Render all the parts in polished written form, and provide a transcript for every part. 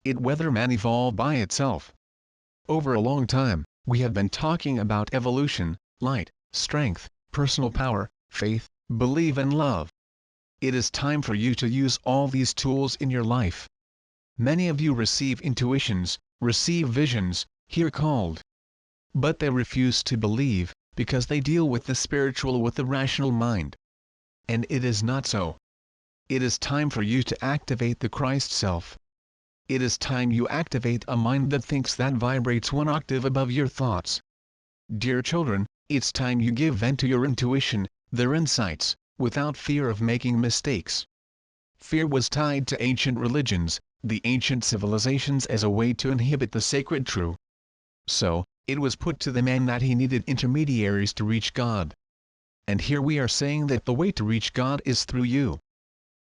it weatherman evolved by itself. Over a long time, we have been talking about evolution, light, strength, personal power, faith, believe and love. It is time for you to use all these tools in your life. Many of you receive intuitions, receive visions, hear called. But they refuse to believe, because they deal with the spiritual with the rational mind. And it is not so. It is time for you to activate the Christ self. It is time you activate a mind that thinks, that vibrates one octave above your thoughts. Dear children, it's time you give vent to your intuition, their insights, without fear of making mistakes. Fear was tied to ancient religions, the ancient civilizations, as a way to inhibit the sacred true. So, it was put to the man that he needed intermediaries to reach God. And here we are saying that the way to reach God is through you.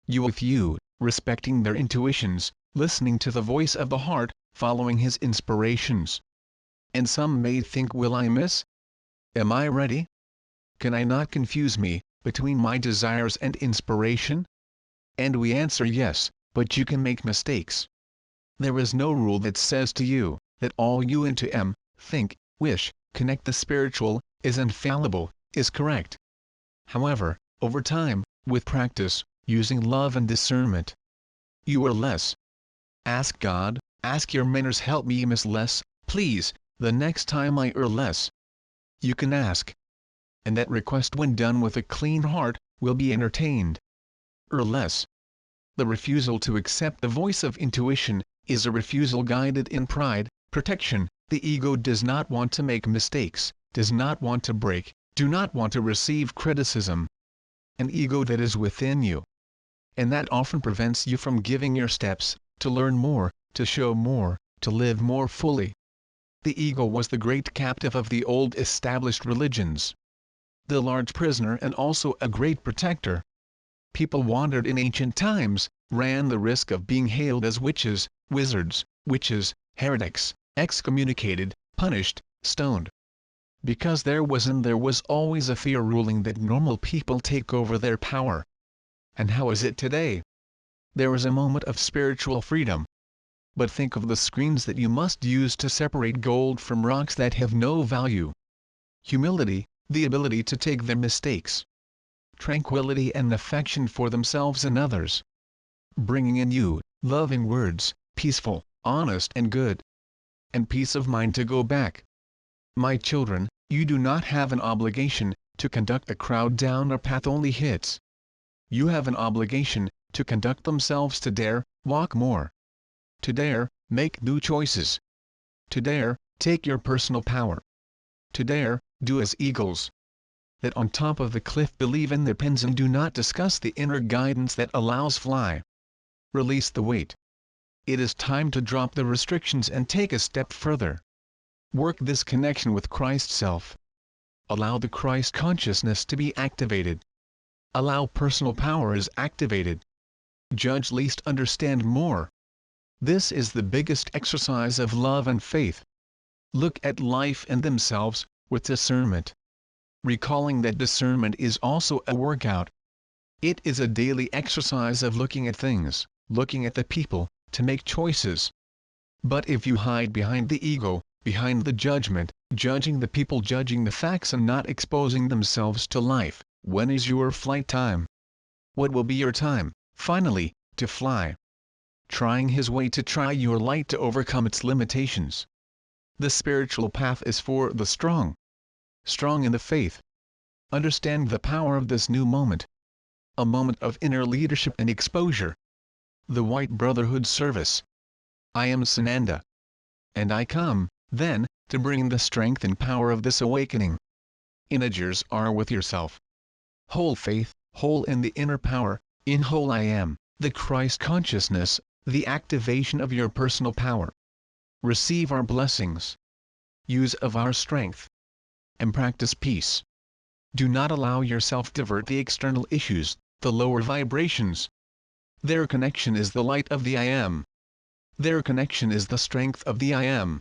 With you, respecting their intuitions, listening to the voice of the heart, following his inspirations. And some may think, will I miss? Am I ready? Can I not confuse me, between my desires and inspiration? And we answer yes, but you can make mistakes. There is no rule that says to you, that all you into think, wish, connect the spiritual, is infallible, is correct. However, over time, with practice, using love and discernment, you are less. Ask God, ask your mentors, help me miss less, please, the next time I err less. You can ask. And that request, when done with a clean heart, will be entertained. Err less. The refusal to accept the voice of intuition, is a refusal guided in pride, protection. The ego does not want to make mistakes, does not want to break, do not want to receive criticism. An ego that is within you. And that often prevents you from giving your steps, to learn more, to show more, to live more fully. The ego was the great captive of the old established religions. The large prisoner and also a great protector. People wandered in ancient times, ran the risk of being hailed as witches, wizards, heretics, excommunicated, punished, stoned. Because there was always a fear ruling that normal people take over their power. And how is it today? There is a moment of spiritual freedom. But think of the screens that you must use to separate gold from rocks that have no value. Humility, the ability to take their mistakes. Tranquility and affection for themselves and others. Bringing in you, loving words, peaceful, honest and good. And peace of mind to go back. My children, you do not have an obligation to conduct a crowd down a path only hits. You have an obligation to conduct themselves, to dare, walk more. To dare, make new choices. To dare, take your personal power. To dare, do as eagles. That on top of the cliff believe in their pens and do not discuss the inner guidance that allows fly. Release the weight. It is time to drop the restrictions and take a step further. Work this connection with Christ self. Allow the Christ consciousness to be activated. Allow personal power is activated. Judge least, understand more. This is the biggest exercise of love and faith. Look at life and themselves, with discernment. Recalling that discernment is also a workout. It is a daily exercise of looking at things, looking at the people, to make choices. But if you hide behind the ego, behind the judgment, judging the people, judging the facts and not exposing themselves to life, when is your flight time? What will be your time, finally, to fly? Trying his way to try your light to overcome its limitations. The spiritual path is for the strong. Strong in the faith. Understand the power of this new moment. A moment of inner leadership and exposure. The White Brotherhood service. I am Sananda. And I come, then, to bring the strength and power of this awakening. Integers are with yourself. Whole faith, whole in the inner power, in whole I am, the Christ consciousness, the activation of your personal power. Receive our blessings. Use of our strength. And practice peace. Do not allow yourself divert the external issues, the lower vibrations. Their connection is the light of the I Am. Their connection is the strength of the I Am.